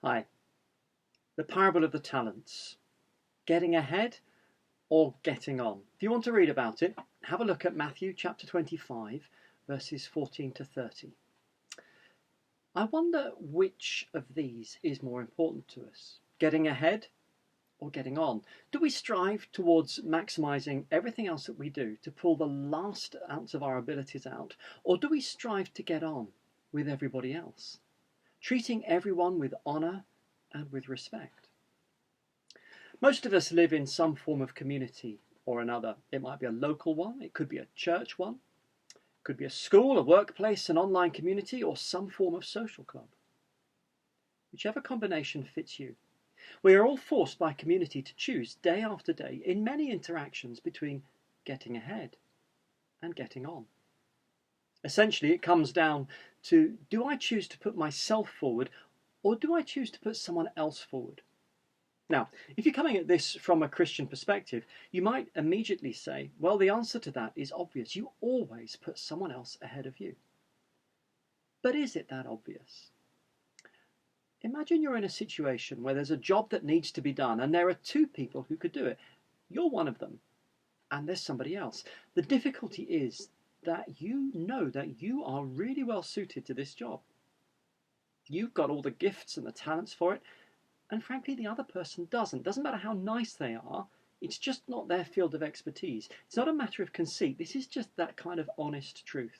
Hi, the parable of the talents. Getting ahead or getting on? If you want to read about it, have a look at Matthew chapter 25, verses 14 to 30. I wonder which of these is more important to us, getting ahead or getting on? Do we strive towards maximising everything else that we do to pull the last ounce of our abilities out, or do we strive to get on with everybody else, treating everyone with honour and with respect? Most of us live in some form of community or another. It might be a local one, it could be a church one, it could be a school, a workplace, an online community, or some form of social club. Whichever combination fits you. We are all forced by community to choose day after day in many interactions between getting ahead and getting on. Essentially, it comes down to, do I choose to put myself forward, or do I choose to put someone else forward? Now, if you're coming at this from a Christian perspective, you might immediately say, well, the answer to that is obvious. You always put someone else ahead of you. But is it that obvious? Imagine you're in a situation where there's a job that needs to be done and there are two people who could do it. You're one of them and there's somebody else. The difficulty is that you know that you are really well suited to this job. You've got all the gifts and the talents for it, and frankly the other person doesn't. Doesn't matter how nice they are, it's just not their field of expertise. It's not a matter of conceit, this is just that kind of honest truth.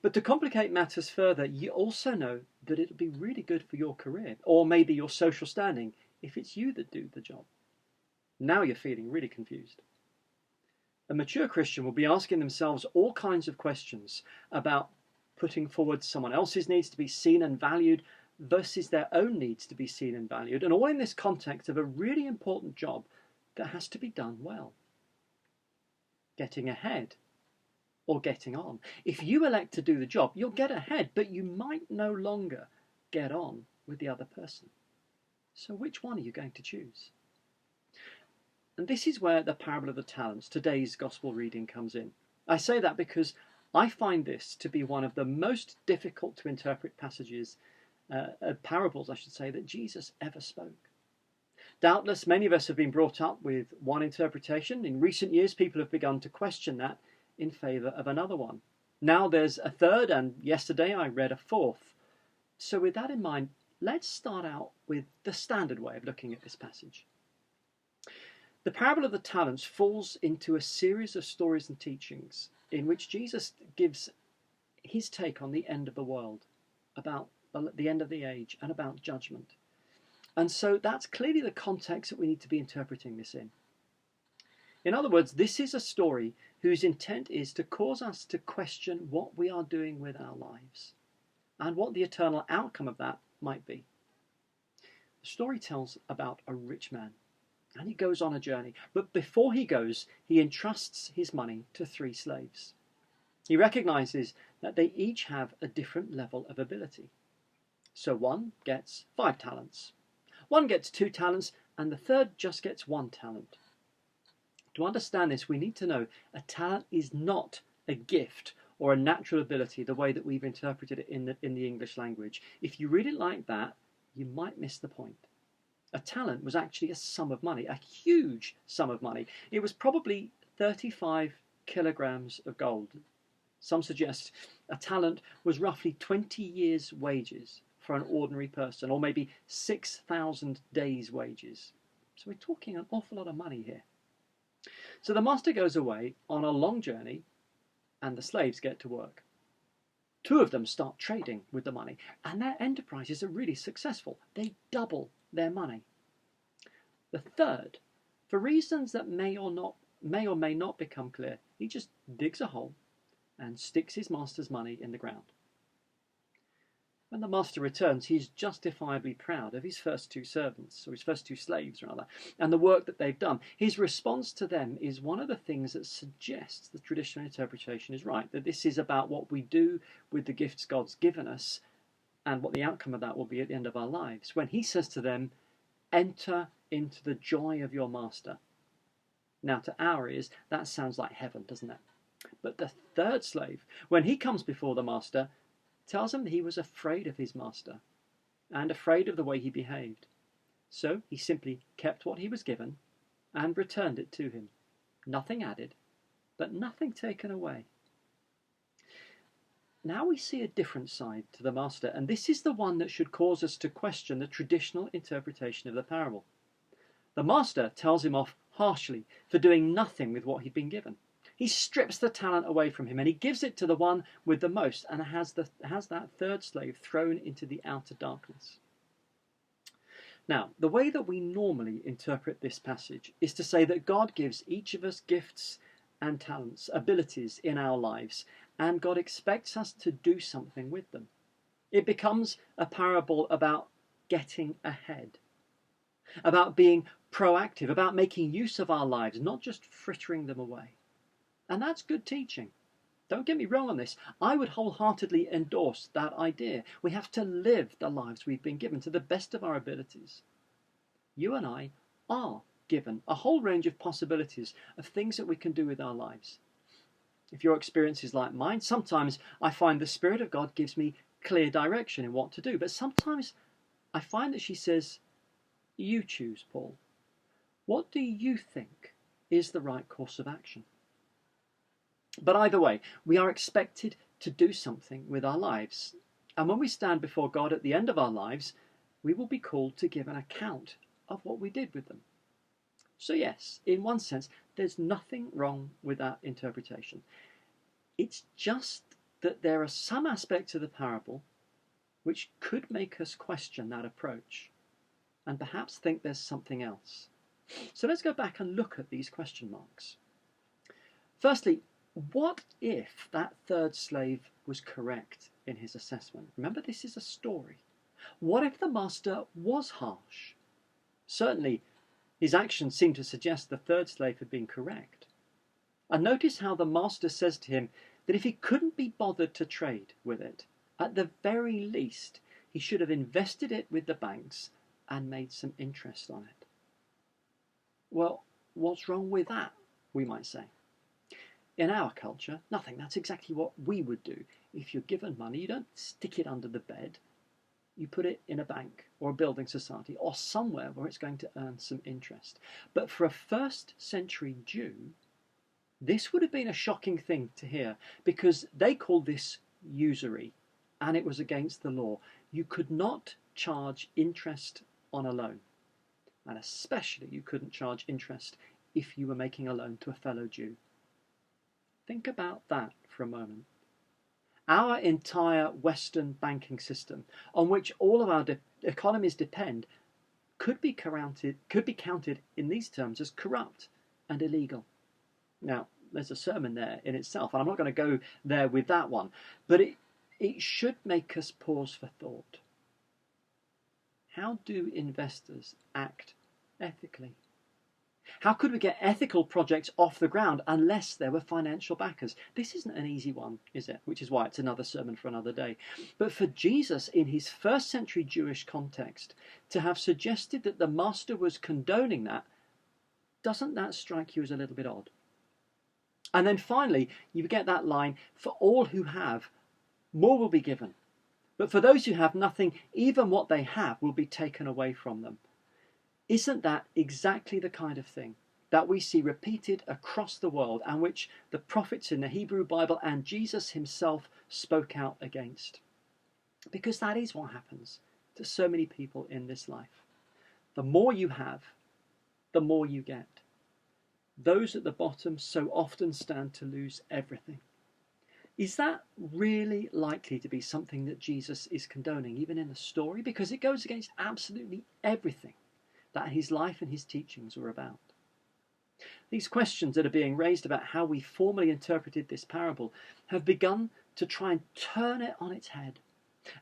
But to complicate matters further, you also know that it'll be really good for your career, or maybe your social standing, if it's you that do the job. Now you're feeling really confused. A mature Christian will be asking themselves all kinds of questions about putting forward someone else's needs to be seen and valued versus their own needs to be seen and valued, and all in this context of a really important job that has to be done well. Getting ahead or getting on. If you elect to do the job, you'll get ahead, but you might no longer get on with the other person. So which one are you going to choose? And this is where the parable of the talents, today's gospel reading, comes in. I say that because I find this to be one of the most difficult to interpret passages, parables I should say, that Jesus ever spoke. Doubtless many of us have been brought up with one interpretation. In recent years people have begun to question that in favour of another one. Now there's a third, and yesterday I read a fourth. So with that in mind, let's start out with the standard way of looking at this passage. The parable of the talents falls into a series of stories and teachings in which Jesus gives his take on the end of the world, about the end of the age, and about judgment. And so that's clearly the context that we need to be interpreting this in. In other words, this is a story whose intent is to cause us to question what we are doing with our lives and what the eternal outcome of that might be. The story tells about a rich man, and he goes on a journey. But before he goes, he entrusts his money to 3 slaves. He recognizes that they each have a different level of ability. So one gets 5 talents, one gets 2 talents, and the third just gets 1 talent. To understand this, we need to know a talent is not a gift or a natural ability the way that we've interpreted it in the English language. If you read it like that, you might miss the point. A talent was actually a sum of money, a huge sum of money. It was probably 35 kilograms of gold. Some suggest a talent was roughly 20 years' wages for an ordinary person, or maybe 6,000 days' wages. So we're talking an awful lot of money here. So the master goes away on a long journey and the slaves get to work. 2 of them start trading with the money, and their enterprises are really successful. They double their money. The third, for reasons that may or may not become clear, he just digs a hole and sticks his master's money in the ground. When the master returns, he's justifiably proud of his first 2 servants, or his first 2 slaves rather, and the work that they've done. His response to them is one of the things that suggests the traditional interpretation is right, that this is about what we do with the gifts God's given us and what the outcome of that will be at the end of our lives. When he says to them, enter into the joy of your master. Now to our ears, that sounds like heaven, doesn't it? But the third slave, when he comes before the master, tells him that he was afraid of his master and afraid of the way he behaved. So he simply kept what he was given and returned it to him. Nothing added, but nothing taken away. Now we see a different side to the master, and this is the one that should cause us to question the traditional interpretation of the parable. The master tells him off harshly for doing nothing with what he'd been given. He strips the talent away from him and he gives it to the one with the most, and has that third slave thrown into the outer darkness. Now, the way that we normally interpret this passage is to say that God gives each of us gifts and talents, abilities in our lives, and God expects us to do something with them. It becomes a parable about getting ahead, about being proactive, about making use of our lives, not just frittering them away. And that's good teaching. Don't get me wrong on this. I would wholeheartedly endorse that idea. We have to live the lives we've been given to the best of our abilities. You and I are given a whole range of possibilities of things that we can do with our lives. If your experience is like mine, sometimes I find the Spirit of God gives me clear direction in what to do. But sometimes I find that she says, you choose, Paul. What do you think is the right course of action? But either way, we are expected to do something with our lives. And when we stand before God at the end of our lives, we will be called to give an account of what we did with them. So yes, in one sense, there's nothing wrong with that interpretation. It's just that there are some aspects of the parable which could make us question that approach and perhaps think there's something else. So let's go back and look at these question marks. Firstly, what if that third slave was correct in his assessment? Remember, this is a story. What if the master was harsh? Certainly, his actions seem to suggest the third slave had been correct. And notice how the master says to him that if he couldn't be bothered to trade with it, at the very least, he should have invested it with the banks and made some interest on it. Well, what's wrong with that, we might say? In our culture, nothing. That's exactly what we would do. If you're given money, you don't stick it under the bed. You put it in a bank or a building society or somewhere where it's going to earn some interest. But for a first century Jew, this would have been a shocking thing to hear, because they called this usury and it was against the law. You could not charge interest on a loan, and especially you couldn't charge interest if you were making a loan to a fellow Jew. Think about that for a moment. Our entire Western banking system, on which all of our economies depend, could be counted in these terms as corrupt and illegal. Now, there's a sermon there in itself, and I'm not going to go there with that one, but it should make us pause for thought. How do investors act ethically? How could we get ethical projects off the ground unless there were financial backers? This isn't an easy one, is it? Which is why it's another sermon for another day. But for Jesus, in his first century Jewish context, to have suggested that the master was condoning that, doesn't that strike you as a little bit odd? And then finally, you get that line, for all who have, more will be given. But for those who have nothing, even what they have will be taken away from them. Isn't that exactly the kind of thing that we see repeated across the world, and which the prophets in the Hebrew Bible and Jesus himself spoke out against? Because that is what happens to so many people in this life. The more you have, the more you get. Those at the bottom so often stand to lose everything. Is that really likely to be something that Jesus is condoning, even in the story? Because it goes against absolutely everything that his life and his teachings were about. These questions that are being raised about how we formally interpreted this parable have begun to try and turn it on its head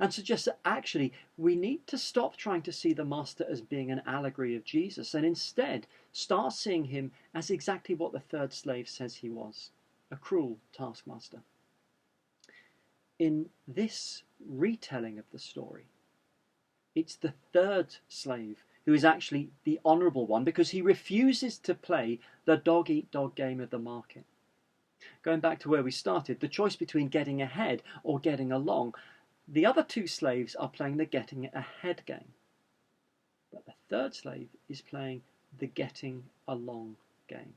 and suggest that actually we need to stop trying to see the master as being an allegory of Jesus and instead start seeing him as exactly what the third slave says he was, a cruel taskmaster. In this retelling of the story, it's the third slave who is actually the honourable one, because he refuses to play the dog-eat-dog game of the market. Going back to where we started, the choice between getting ahead or getting along, The other two slaves are playing the getting ahead game. But the third slave is playing the getting along game.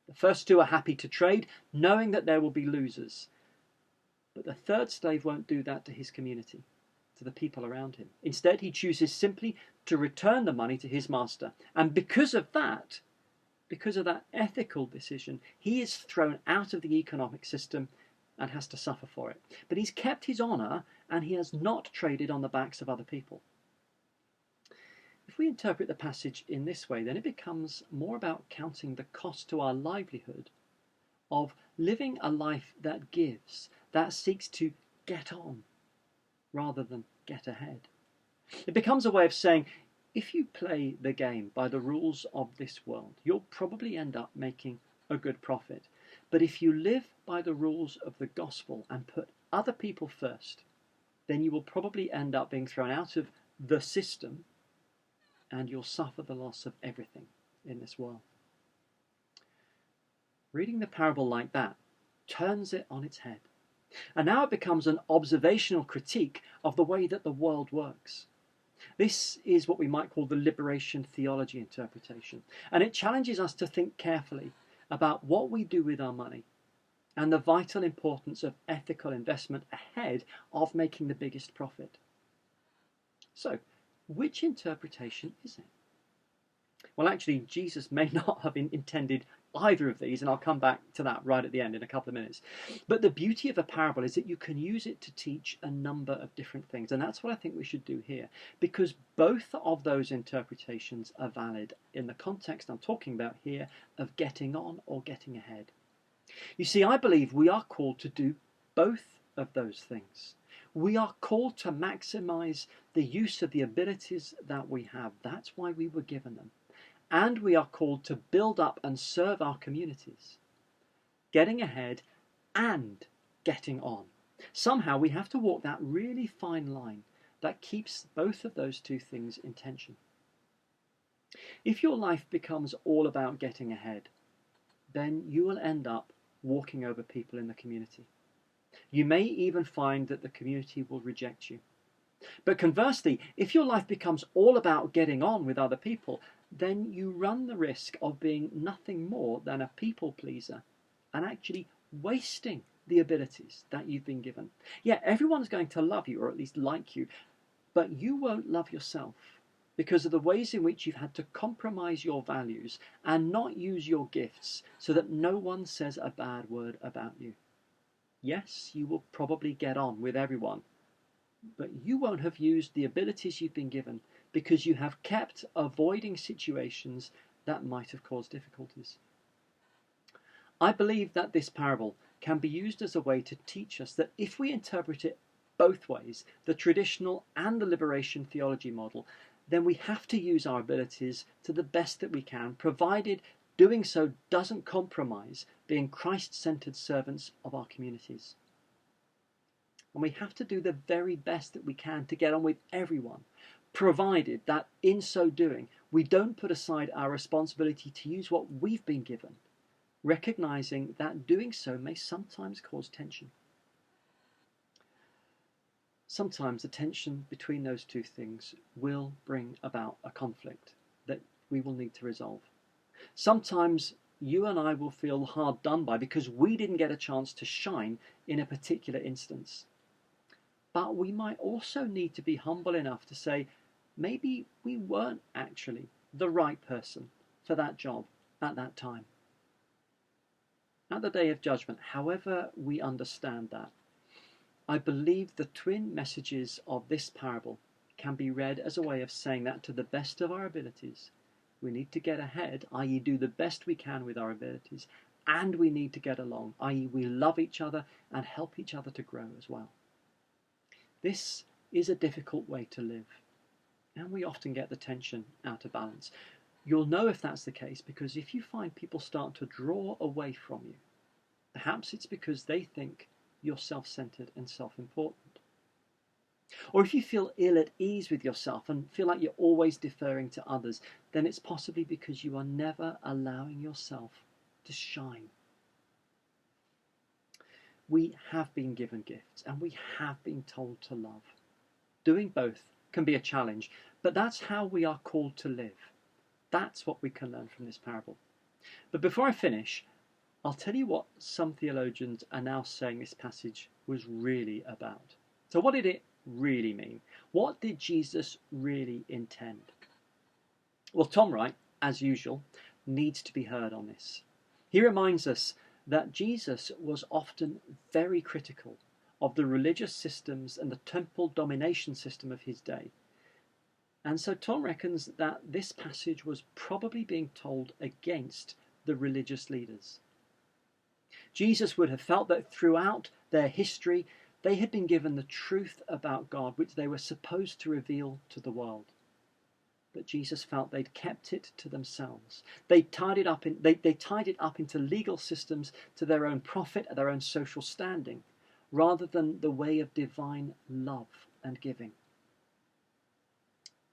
The first two are happy to trade, knowing that there will be losers. But the third slave won't do that to his community, to the people around him. Instead, he chooses simply to return the money to his master. And because of that ethical decision, he is thrown out of the economic system and has to suffer for it. But he's kept his honour and he has not traded on the backs of other people. If we interpret the passage in this way, then it becomes more about counting the cost to our livelihood of living a life that gives, that seeks to get on rather than get ahead. It becomes a way of saying, if you play the game by the rules of this world, you'll probably end up making a good profit. But if you live by the rules of the gospel and put other people first, then you will probably end up being thrown out of the system and you'll suffer the loss of everything in this world. Reading the parable like that turns it on its head. And now it becomes an observational critique of the way that the world works. This is what we might call the liberation theology interpretation. And it challenges us to think carefully about what we do with our money and the vital importance of ethical investment ahead of making the biggest profit. So, which interpretation is it? Well, actually, Jesus may not have intended either of these, and I'll come back to that right at the end in a couple of minutes. But the beauty of a parable is that you can use it to teach a number of different things, and that's what I think we should do here, because both of those interpretations are valid in the context I'm talking about here of getting on or getting ahead. You see, I believe we are called to do both of those things. We are called to maximize the use of the abilities that we have. That's why we were given them. And we are called to build up and serve our communities. Getting ahead and getting on. Somehow we have to walk that really fine line that keeps both of those two things in tension. If your life becomes all about getting ahead, then you will end up walking over people in the community. You may even find that the community will reject you. But conversely, if your life becomes all about getting on with other people, then you run the risk of being nothing more than a people pleaser and actually wasting the abilities that you've been given. Yeah, everyone's going to love you, or at least like you, but you won't love yourself because of the ways in which you've had to compromise your values and not use your gifts so that no one says a bad word about you. Yes, you will probably get on with everyone, but you won't have used the abilities you've been given because you have kept avoiding situations that might have caused difficulties. I believe that this parable can be used as a way to teach us that if we interpret it both ways, the traditional and the liberation theology model, then we have to use our abilities to the best that we can, provided doing so doesn't compromise being Christ-centered servants of our communities. And we have to do the very best that we can to get on with everyone, provided that in so doing we don't put aside our responsibility to use what we've been given, recognizing that doing so may sometimes cause tension. Sometimes the tension between those two things will bring about a conflict that we will need to resolve. Sometimes you and I will feel hard done by because we didn't get a chance to shine in a particular instance. But we might also need to be humble enough to say, maybe we weren't actually the right person for that job at that time. At the day of judgment, however we understand that, I believe the twin messages of this parable can be read as a way of saying that to the best of our abilities, we need to get ahead, i.e. do the best we can with our abilities, and we need to get along, i.e. we love each other and help each other to grow as well. This is a difficult way to live, and we often get the tension out of balance. You'll know if that's the case because if you find people start to draw away from you, perhaps it's because they think you're self-centered and self-important. Or if you feel ill at ease with yourself and feel like you're always deferring to others, then it's possibly because you are never allowing yourself to shine. we have been given gifts and we have been told to love. Doing both can be a challenge, but that's how we are called to live. That's what we can learn from this parable. But before I finish, I'll tell you what some theologians are now saying this passage was really about. So what did it really mean? What did Jesus really intend? Well, Tom Wright, as usual, needs to be heard on this. He reminds us that Jesus was often very critical of the religious systems and the temple domination system of his day. And so Tom reckons that this passage was probably being told against the religious leaders. Jesus would have felt that throughout their history, they had been given the truth about God, which they were supposed to reveal to the world. But Jesus felt they'd kept it to themselves. They tied it up into legal systems to their own profit and their own social standing, rather than the way of divine love and giving.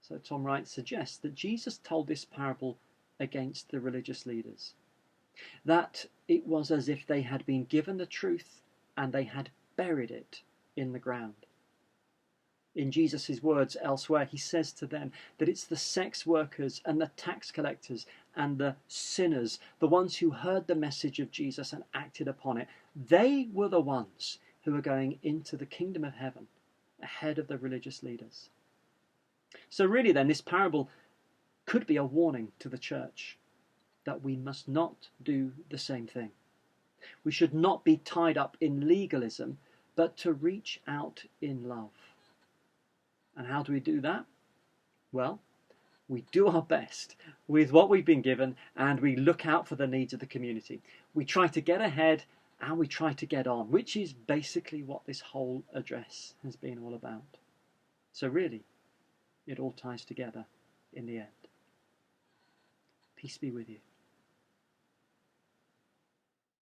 So Tom Wright suggests that Jesus told this parable against the religious leaders, that it was as if they had been given the truth and they had buried it in the ground. In Jesus' words elsewhere, he says to them that it's the sex workers and the tax collectors and the sinners, the ones who heard the message of Jesus and acted upon it, they were the ones who are going into the kingdom of heaven ahead of the religious leaders. So really then, this parable could be a warning to the church that we must not do the same thing. We should not be tied up in legalism, but to reach out in love. And how do we do that? Well, we do our best with what we've been given and we look out for the needs of the community. We try to get ahead and we try to get on, which is basically what this whole address has been all about. So really, it all ties together in the end. Peace be with you.